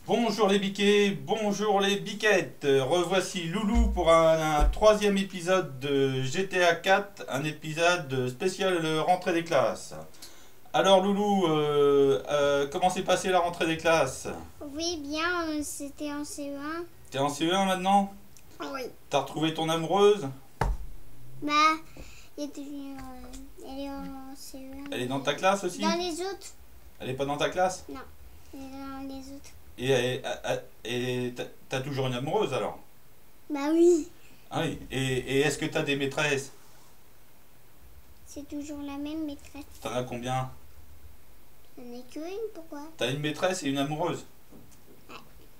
Bonjour les biquets, bonjour les biquettes. Revoici Loulou pour un troisième épisode de GTA 4, un épisode spécial rentrée des classes. Alors Loulou, comment s'est passée la rentrée des classes? Oui, bien, c'était en CE1. T'es en CE1 maintenant? Oui. T'as retrouvé ton amoureuse? Bah, il est devenu, elle est en CE1. Elle est dans ta classe aussi? Dans les autres? Elle est pas dans ta classe? Non, elle est dans les autres. Et t'as toujours une amoureuse alors? Bah oui, Ah oui, et est-ce que t'as des maîtresses? c'est toujours la même maîtresse. T'en as combien? J'en ai qu'une, pourquoi? T'as une maîtresse et une amoureuse? Ouais.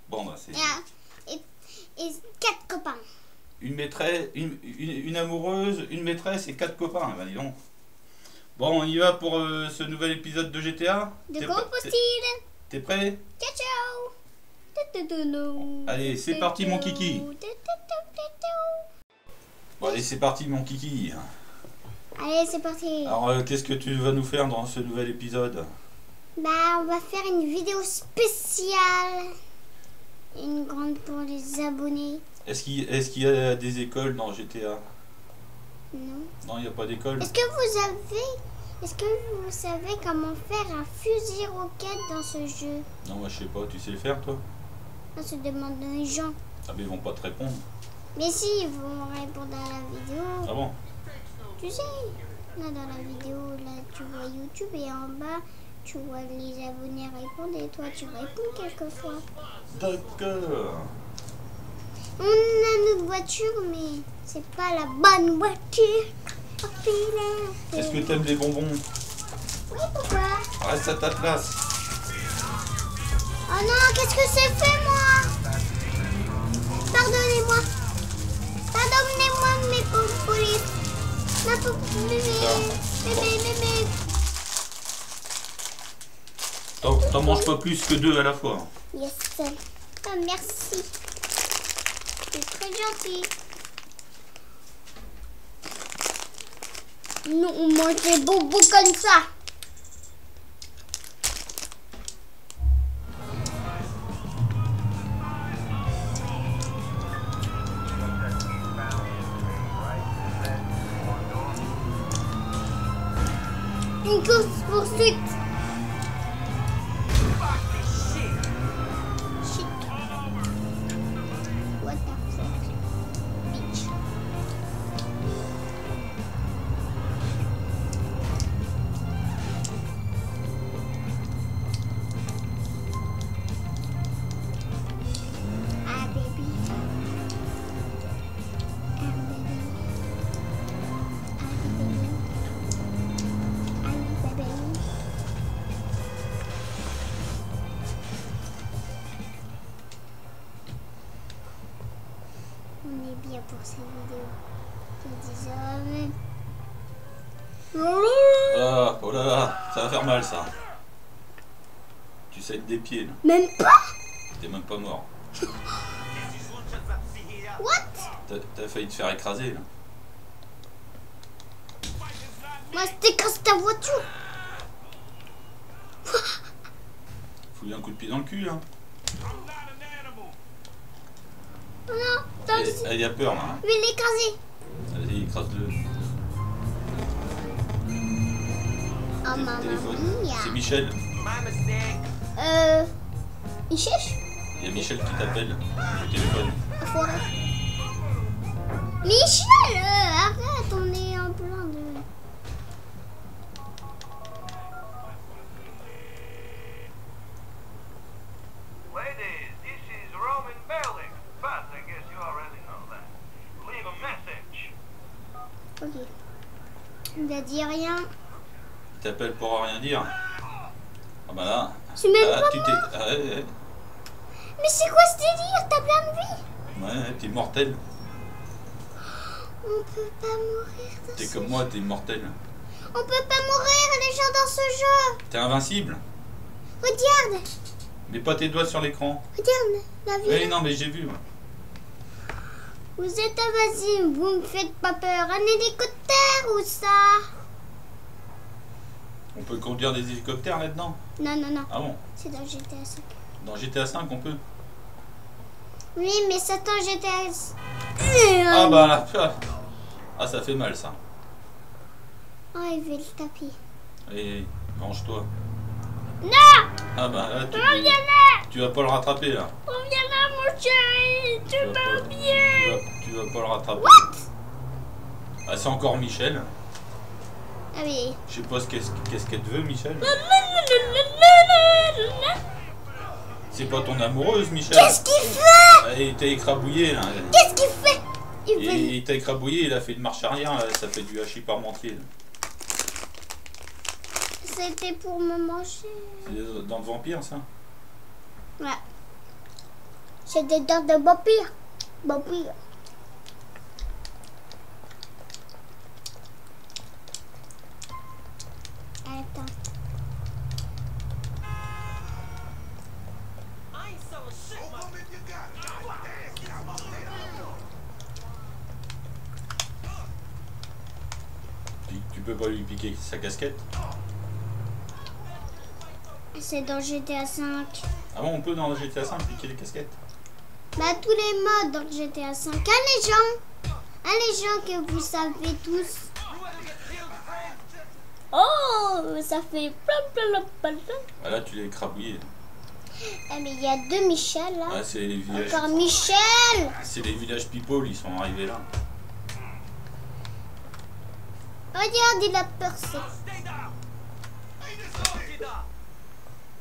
Bon bah c'est... Et 4 copains. Une maîtresse, une amoureuse, une maîtresse et 4 copains. Ben dis donc. Bon, on y va pour ce nouvel épisode de GTA. De T'es gros prêt? postils. T'es prêt? Ciao, ciao. Allez, c'est parti mon kiki. Bon allez, c'est parti mon kiki. Allez, c'est parti. Alors, qu'est-ce que tu vas nous faire dans ce nouvel épisode? Bah, on va faire une vidéo spéciale. Une grande pour les abonnés. Est-ce qu'il y a des écoles dans GTA? Non. Non, il n'y a pas d'école. Est-ce que vous savez comment faire un fusil roquette dans ce jeu? Non, moi je sais pas. Tu sais le faire toi? On se demande les gens. Ah mais ils vont pas te répondre. Mais si, ils vont répondre à la vidéo. Ah bon? Tu sais, là dans la vidéo, là tu vois YouTube et en bas, tu vois les abonnés répondre et toi tu réponds quelquefois. D'accord. On a notre voiture, mais c'est pas la bonne voiture. Est-ce que t'aimes les bonbons? Oui, pourquoi? Reste à ta place. Oh non, qu'est-ce que c'est fait, moi? Pardonnez-moi. Pardonnez-moi, mes pauvres polices. Ma pauvre bébé. T'en manges pas plus que 2 à la fois. Yes. Oh, merci. C'est très gentil. Nous, on mange des bonbons comme ça. Une course poursuite. Shit. What the fuck? Bitch. Ah baby. Ah baby. Ah baby. On est bien pour cette vidéo. Je dis Ah, oh là là, ça va faire mal ça. Tu saignes des pieds là. même pas. T'es même pas mort. What? T'as failli te faire écraser là. Moi, je t'écrase ta voiture. Faut lui un coup de pied dans le cul là. Oh non, attends, Elle a peur là. Hein. je vais l'écraser. Vas-y, écrase-le. Oh maman mia. C'est Michel. Il cherche? Il y a Michel qui t'appelle au téléphone. Enfoiré. Michel, arrête, on est en plein de... Ladies, this is Roman Bellic, but I guess you already know that. Leave a message. Ok. Il a dit rien. Il t'appelle pour rien dire. Ah bah là. C'est même pas tu moi. t'es. Ah, ouais, Mais c'est quoi ce délire? T'as plein de vie? ouais, t'es mortel. On peut pas mourir dans T'es ce comme jeu. moi, t'es mortel. On peut pas mourir les gens dans ce jeu. T'es invincible. Regarde. Mets pas tes doigts sur l'écran. Regarde la vie. Oui, non, mais j'ai vu. Moi. Vous êtes invasible, vous me faites pas peur. Un hélicoptère ou ça? On peut conduire des hélicoptères là-dedans? Non, non, non. Ah bon? C'est dans GTA 5. Dans GTA 5 on peut. Oui, mais Satan, j'étais... Ah bah là. Ah ça fait mal ça. Oh, il veut le taper. Allez, mange-toi. Non! Ah bah là Reviens là! tu vas pas le rattraper là. Reviens là, mon chéri! Tu vas vas pas- bien! tu vas pas le rattraper. What? Ah c'est encore Michel. Ah oui. Je sais pas qu'est-ce qu'elle te veut Michel. C'est pas ton amoureuse Michel. Qu'est-ce qu'il fait? Ah, il t'a écrabouillé là. Qu'est-ce qu'il fait? Il t'a écrabouillé, il a fait une marche arrière, là, ça fait du hachis parmentier. Là. C'était pour me manger. C'est dans le vampire ça. Ouais. C'est des dents de vampire. Vampire. Attends. Tu peux pas lui piquer sa casquette. C'est dans GTA 5. Ah bon, on peut dans le GTA 5 piquer les casquettes. Bah, tous les modes dans le GTA 5. Les gens que vous savez tous. Oh, ça fait plein. Ah là, tu l'as écrabouillé. Ah, mais il y a deux Michel là. Ah, c'est les villages. Encore Michel. C'est les villages people, ils sont arrivés là. Regarde, il a percé.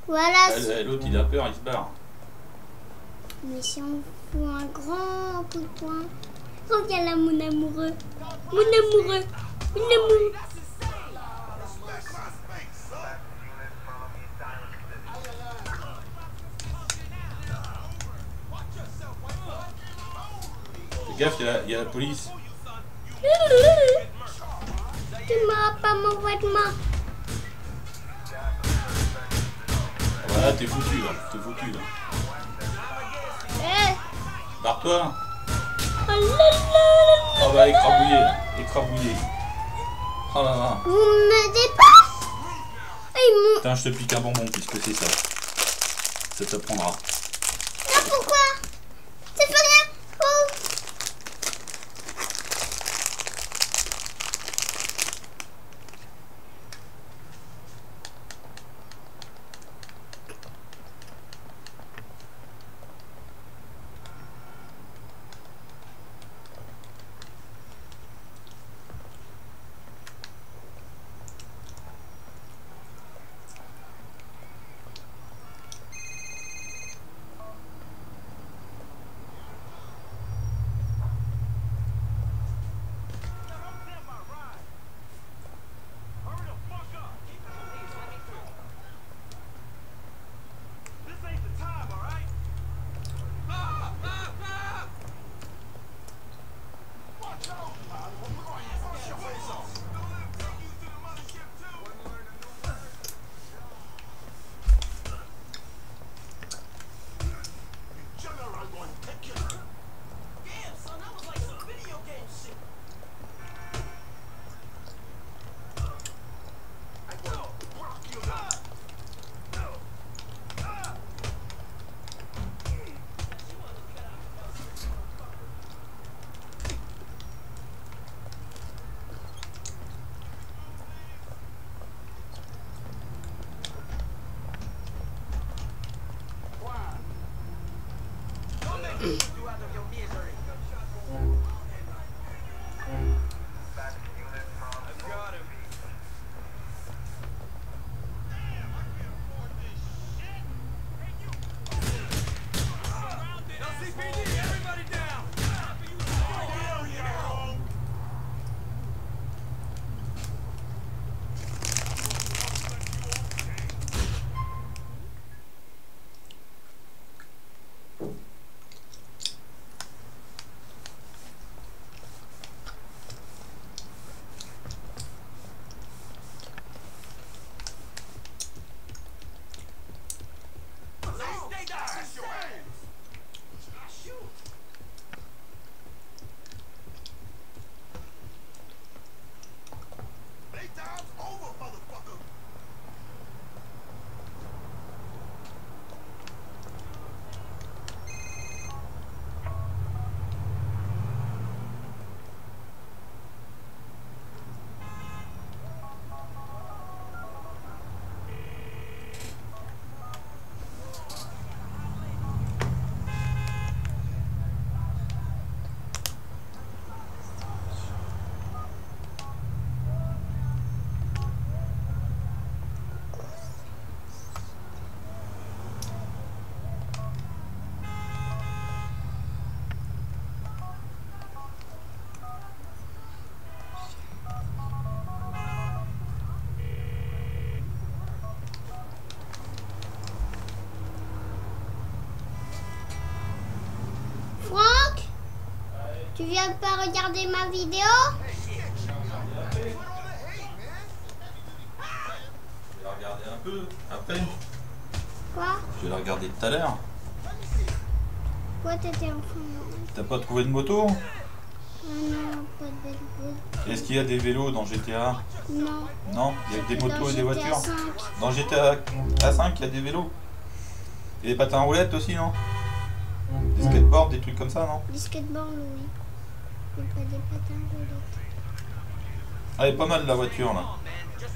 Voilà. L'autre, il a peur, il se barre. Mais si on fout un grand coup de poing. Reviens là, mon amoureux. Mon amoureux. Mon amoureux. Fais gaffe, il y a la police. Tu m'auras pas mon vêtement. Voilà, t'es foutu là. T'es foutu là. Barre-toi. Oh bah, écrabouillé là. Écrabouillé. Oh là là. Vous me dépassez. Putain, je te pique un bonbon puisque c'est ça. Ça t'apprendra. Non, pourquoi? C'est pas rien. Oh. Tu viens pas regarder ma vidéo? Je vais la regarder un peu après. Quoi? Je vais la regarder tout à l'heure. Quoi t'étais en train de... T'as pas trouvé de moto? Non, pas de vélo. Est-ce qu'il y a des vélos dans GTA? Non. Non, il y a que des motos Dans et des GTA voitures. 5. Dans GTA 5, il y a des vélos. Et des patins à roulettes aussi, non? Des skateboards, des trucs comme ça, non? Des skateboards, oui. Mais pas des patins roulettes. Ah, elle est pas mal la voiture là. Je la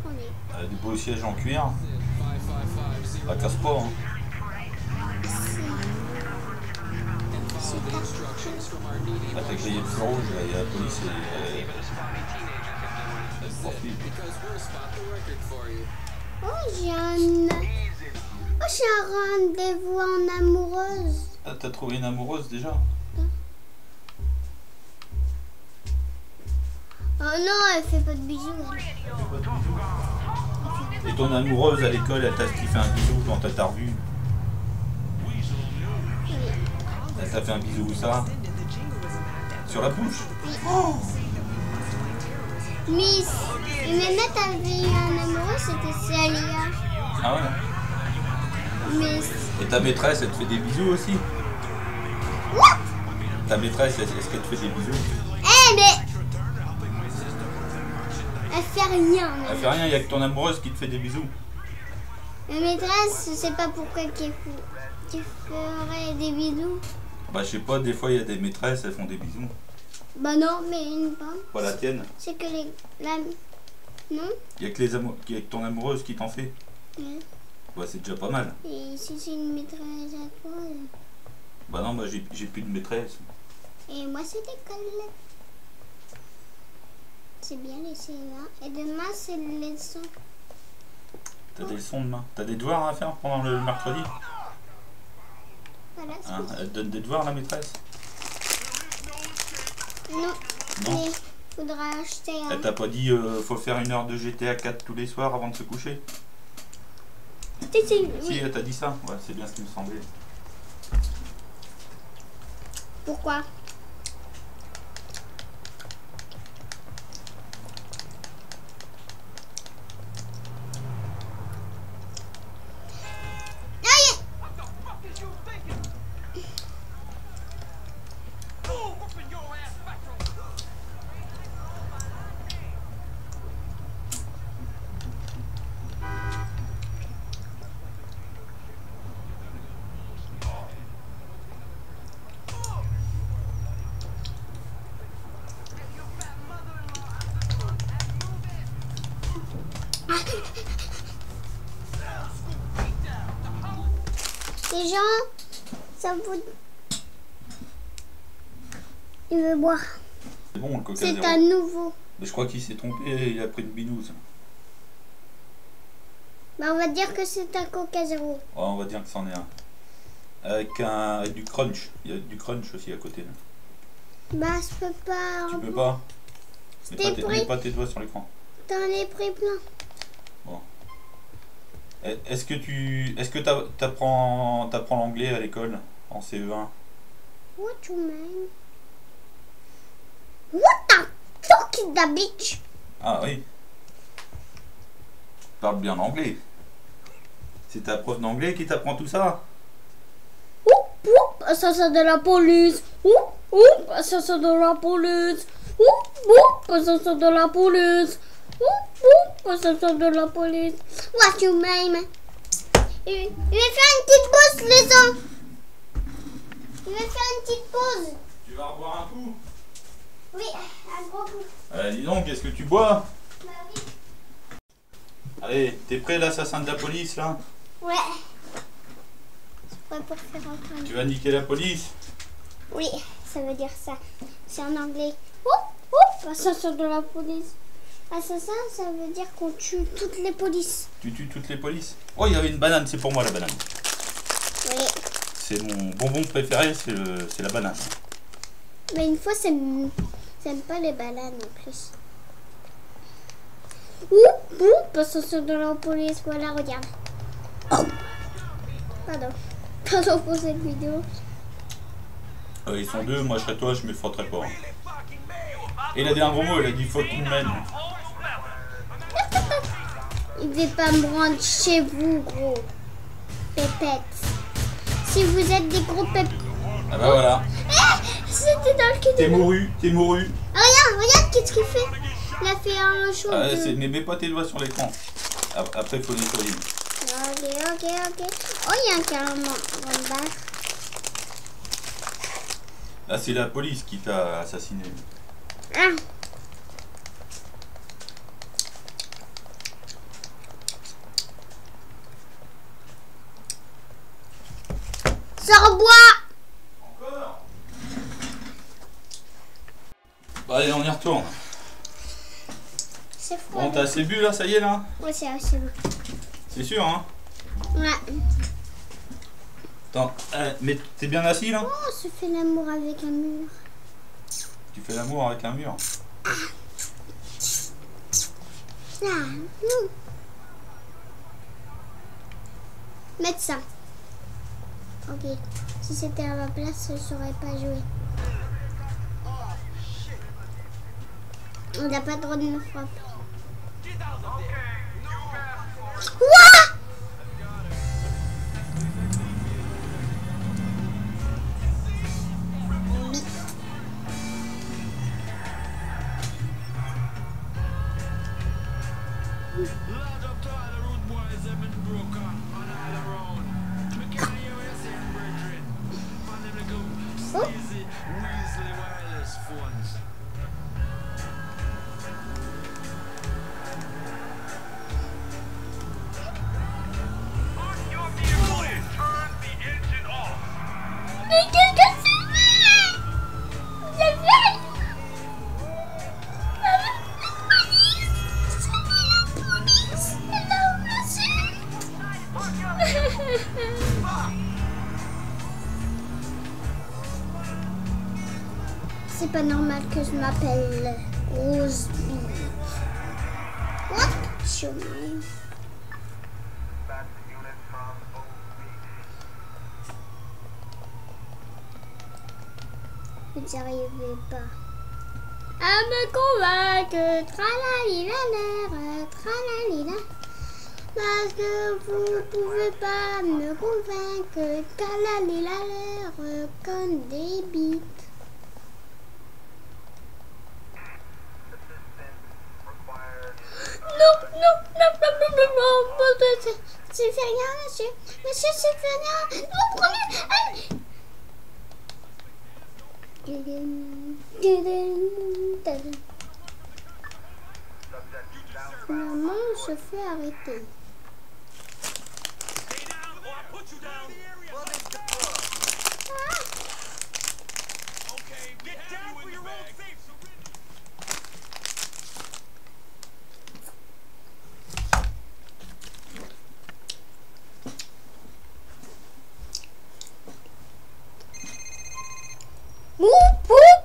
prenais. Elle a des beaux sièges en cuir. La casse pas, hein. C'est ta... Là, t'as grillé le feu rouge, là, il y a la police et elle se profile. Oh, j'ai un rendez-vous en amoureuse. Ah, t'as trouvé une amoureuse déjà? Oh non, elle fait pas de bisous, elle. Et ton amoureuse à l'école, elle t'a fait un bisou quand t'as revu? Elle t'a fait un bisou où ça? Sur la bouche? Oh! Miss, mais t'avais eu un amoureux, c'était Célia. Ah ouais? Miss. Et ta maîtresse, elle te fait des bisous aussi? What? Ta maîtresse, est-ce qu'elle te fait des bisous? Eh mais... Elle fait rien. Elle fait rien, il n'y a que ton amoureuse qui te fait des bisous. Ma maîtresse, je sais pas pourquoi qui ferait des bisous. Bah je sais pas, des fois il y a des maîtresses, elles font des bisous. Bah non, mais une femme. Pas la tienne. C'est que les... Non? Il y a que y a que ton amoureuse qui t'en fait. Ouais. Bah c'est déjà pas mal. Et si c'est une maîtresse à toi? Bah non, bah j'ai plus de maîtresse. Et moi c'est l'école. C'est bien les CE1. Et demain c'est les leçons. T'as des leçons demain. T'as des devoirs à faire pendant le mercredi? Voilà, c'est Hein, tout. elle te donne des devoirs la maîtresse? Non. Non. Mais faudra acheter un. Elle t'a pas dit faut faire 1 heure de GTA 4 tous les soirs avant de se coucher? Si, Oui. elle t'a dit ça? Ouais, c'est bien ce qui me semblait. Pourquoi? Les gens, ça vous... Il veut boire. C'est bon le coca C'est zéro. un nouveau. Mais je crois qu'il s'est trompé, il a pris une binouse. Bah, on va dire que c'est un Coca Zéro. Ouais, on va dire que c'en est un. Avec du crunch. Il y a du crunch aussi à côté. Là. Bah, je peux pas. Tu peux pas? Mets pas tes doigts sur l'écran. T'en ai pris plein. Bon. Est-ce que t'apprends l'anglais à l'école en CE1? What you mean? What the fuck is the bitch? Ah oui. Parle bien l'anglais. C'est ta prof d'anglais qui t'apprend tout ça? Assassin de la police. Assassin de la police. Assassin de la police. Assassin de la police. What you mean? Il va faire une petite pause, les gens. Il va faire une petite pause. Tu vas reboire un coup? Oui, un gros coup. Dis donc, qu'est-ce que tu bois? Bah oui. Allez, t'es prêt l'assassin de la police là? Ouais. C'est prêt pour faire un Tu vas niquer la police? Oui, ça veut dire ça. C'est en anglais. Assassin de la police. Assassin, ça veut dire qu'on tue toutes les polices. Tu tues toutes les polices? Oh, il y avait une banane, c'est pour moi la banane. Oui. C'est mon bonbon préféré, c'est la banane. Mais une fois, j'aime pas les bananes en plus. Assassin de la police. Voilà, regarde. Oh. Pardon pour cette vidéo. Ils sont deux, moi je serais toi, je me frotterais pas. Et il a dit un gros mot, il a dit fucking man. Il ne pas me rendre chez vous, gros pépettes. Si vous êtes des gros pépettes. Ah bah voilà. C'était dans le cul. T'es mouru, t'es mouru. Regarde, qu'est-ce qu'il fait. Il a fait un show de... Mais mets pas tes doigts sur l'écran. Après, il faut nettoyer. Ok. Oh, il y a un carrément en bas. Là, c'est la police qui t'a assassiné. Ah. Sors-bois. Encore. Bon, allez, on y retourne. C'est froid. Bon, t'as assez bu là, ça y est là? Ouais, c'est assez bon. C'est sûr, hein? Ouais. Attends, mais t'es bien assis là? Oh, se fait l'amour avec un mur. Tu fais l'amour avec un mur? Ah, non. Mettre ça. Ok. Si c'était à ma place, je saurais pas jouer. On n'a pas le droit de me frapper. Ouah! Mais qu'est-ce que c'est fait? J'ai fait c'est pas normal que je m'appelle Rose. What? Chemin. Vous n'arrivez pas à me convaincre. Tralalila, tralalila. Parce que vous pouvez pas me convaincre. Tralalila, comme des bites. Non, c'est fait rien, monsieur. Monsieur, c'est fait rien. Non, premier. Maman se fait arrêter.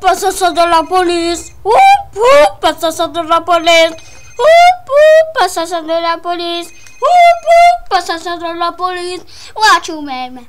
Passation de la police. Passation de la police. Passation de la police. Passation de la police. What you mean?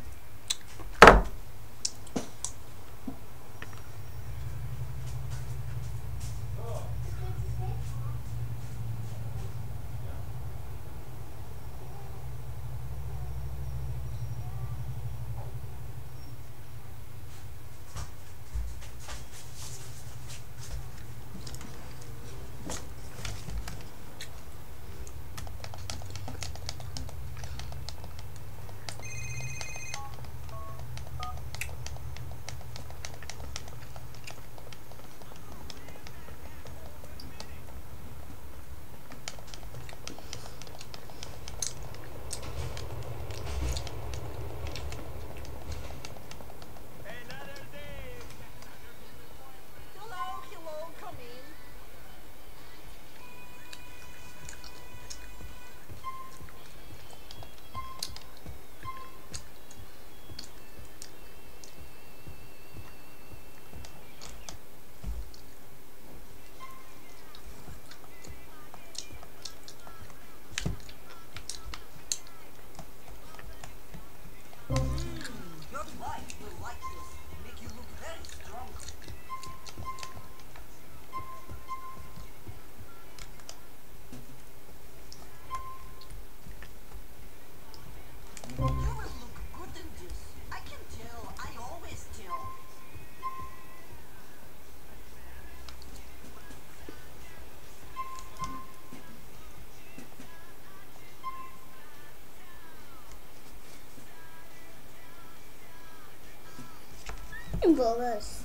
Beau gosse.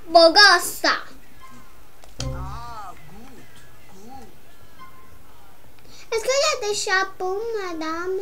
Beau gosse, ça. Est-ce qu'il y a des chapeaux, madame?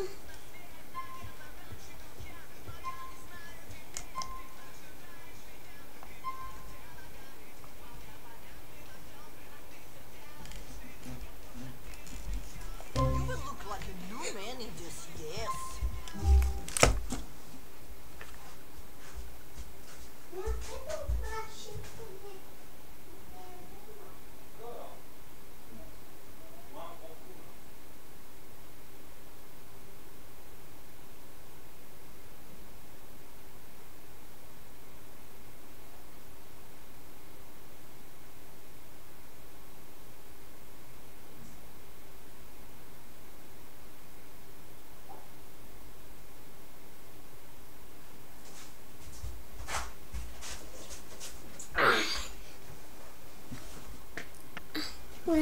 Ouais.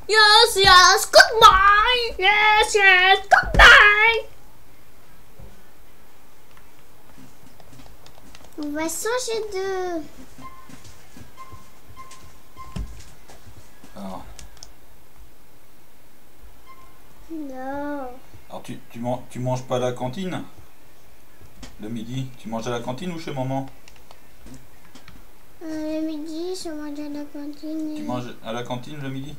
Yes, yes, goodbye. Yes, yes, goodbye. On va changer de... Alors, Non. alors tu manges pas à la cantine le midi? Tu manges à la cantine ou chez maman? Le midi, je mange à la cantine. Tu manges à la cantine le midi?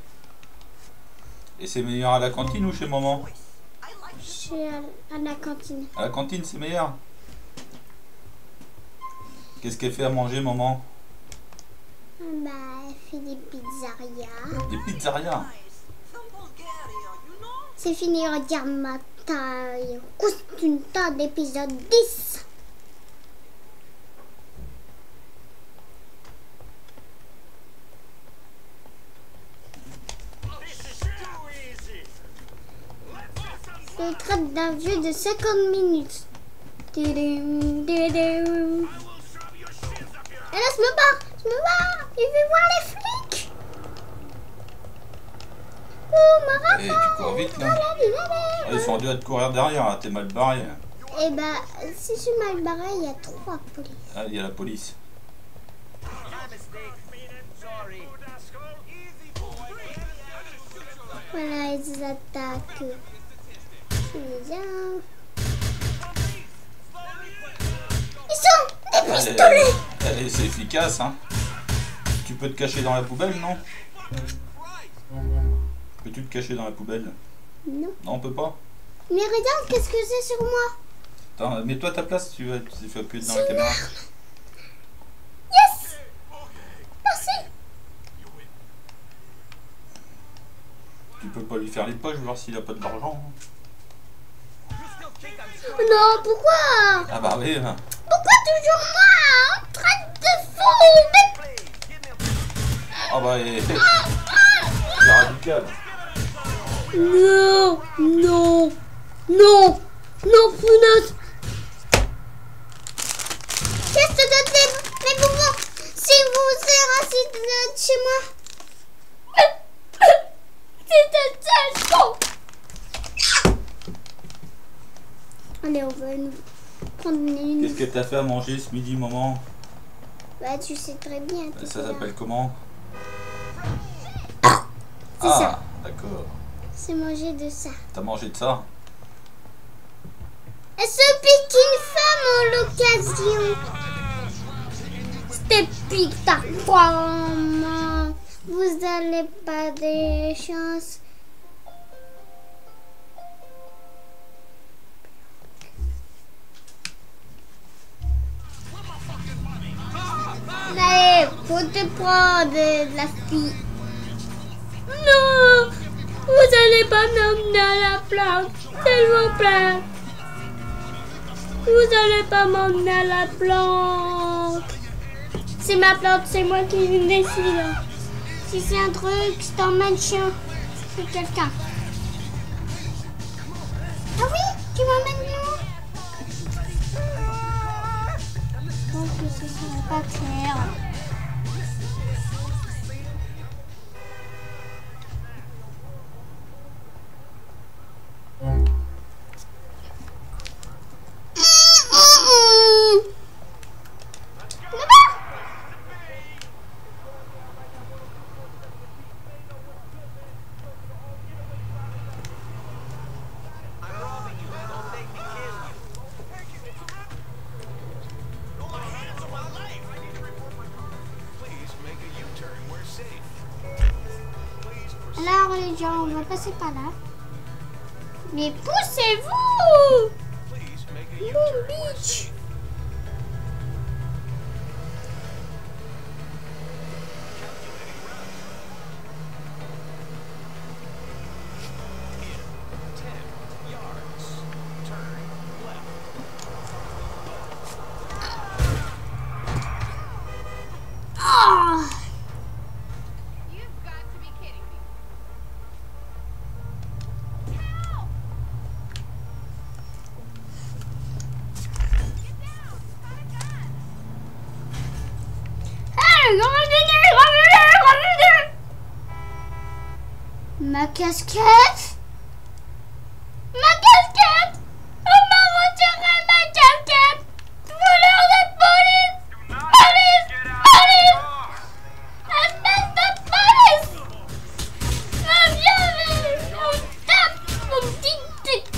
Et c'est meilleur à la cantine ou chez maman? Je suis à la cantine. À la cantine c'est meilleur. Qu'est-ce qu'elle fait à manger maman? Bah, elle fait des pizzerias. Des pizzerias. C'est fini, regarde ma taille. Costume tas d'épisode 10. Je traite d'un vieux de 50 minutes. Tidum, tidum. Et là, je me barre. Il veut voir les flics. Oh, ma Et tu cours vite là. Ah, ils sont dû à te courir derrière, là. T'es mal barré. Et bah, si je suis mal barré, il y a 3 polices. Ah, il y a la police. Voilà, ils attaquent. Bien. Ils sont des pistolets. C'est efficace, hein. Tu peux te cacher dans la poubelle, non? Peux-tu te cacher dans la poubelle? Non. Non, on peut pas. Mais regarde, qu'est-ce que c'est sur moi? Attends, mets-toi à ta place si tu veux appuyer dans la caméra. Yes. Merci. Tu peux pas lui faire les poches, voir s'il a pas de l'argent. Non, pourquoi? Ah bah oui. Pourquoi toujours moi? On traite de fou. Ah bah c'est radical. Non, non, non, non, punaise. Qu'est-ce que c'est, les bonbons? Si vous êtes assis de chez moi. C'était tellement. Allez, on va nous prendre une. Qu'est-ce que t'as fait à manger ce midi, maman? Bah, tu sais très bien. Ça s'appelle comment? C'est ça. D'accord. C'est manger de ça. T'as mangé de ça? Elle se pique une femme en l'occasion. C'était pique ta femme. Vous n'allez pas de chance. Faut te prendre la fille. Non, vous allez pas m'emmener à la planque, s'il vous plaît. Vous allez pas m'emmener à la planque. C'est ma plante, c'est moi qui décide. Si c'est un truc, je t'emmène chez quelqu'un. Ah oui, tu m'emmènes où? Je pense que ce serait pas clair. Alors les gens, on va passer par là. Mais poussez-vous! Mon bitch! Oh! Ma casquette? Ma casquette? On m'a retiré ma casquette! Voleur de police! Police! Police! Espèce de police! Ma vieille! On tape mon petit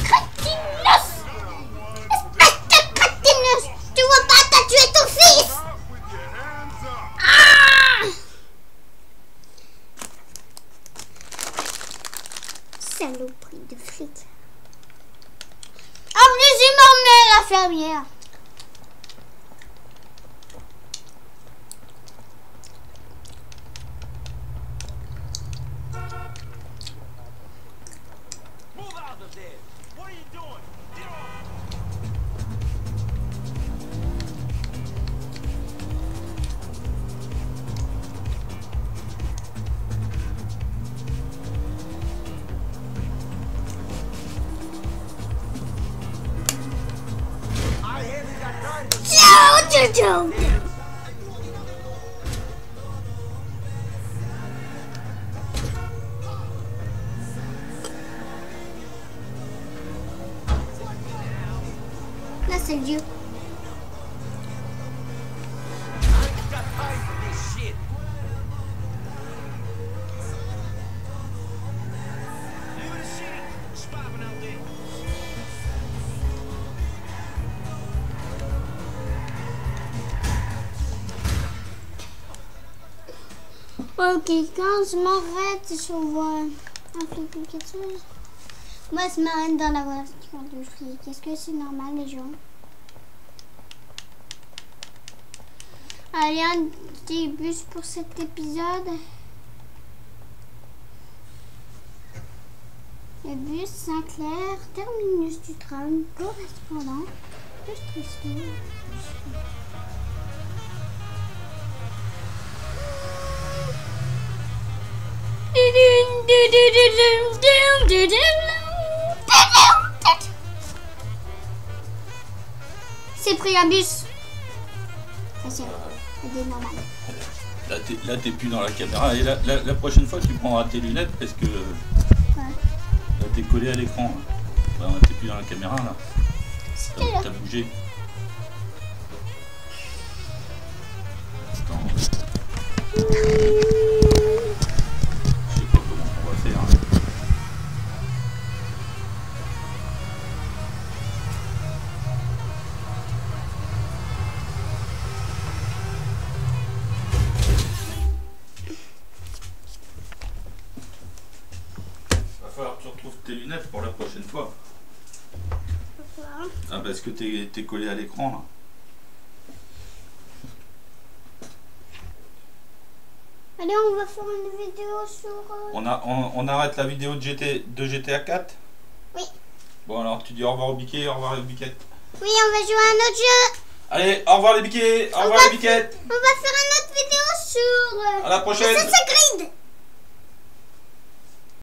crétinos! Espèce de crétinos! Tu vois pas, t'as tué ton fils! Ah! Saloperie de flic. En plus, il m'emmène la fermière. Move out of there! What are you doing? Get off! I haven't got time to Là, c'est Dieu. got time for this shit. Leave it a seat. What's popping out there? Ok, quand je m'arrête, je vois un flic ou quelque chose. Moi, je m'arrête dans la voiture du flic. Est-ce que c'est normal, les gens? Allez, un petit bus pour cet épisode. Le bus Saint-Clair, terminus du tram, correspondant de Stristo. C'est pris un bus. Ça c'est normal. Là, t'es plus dans la caméra. Et la prochaine fois, tu prendras tes lunettes parce que Ouais. là, t'es collé à l'écran. Bah, t'es plus dans la caméra là. C'était là. T'as bougé. Attends. Je sais pas comment on va faire. Va falloir que tu retrouves tes lunettes pour la prochaine fois. Pourquoi? Ah, parce que t'es collé à l'écran là. Allez, on va faire une vidéo sur... On arrête la vidéo de GTA 4? Oui. Bon alors tu dis au revoir aux biquets, au revoir les biquettes. Oui, on va jouer à un autre jeu. Allez, au revoir les biquets, au revoir les biquettes. On va faire une autre vidéo sur... À la prochaine. Assassin's Creed.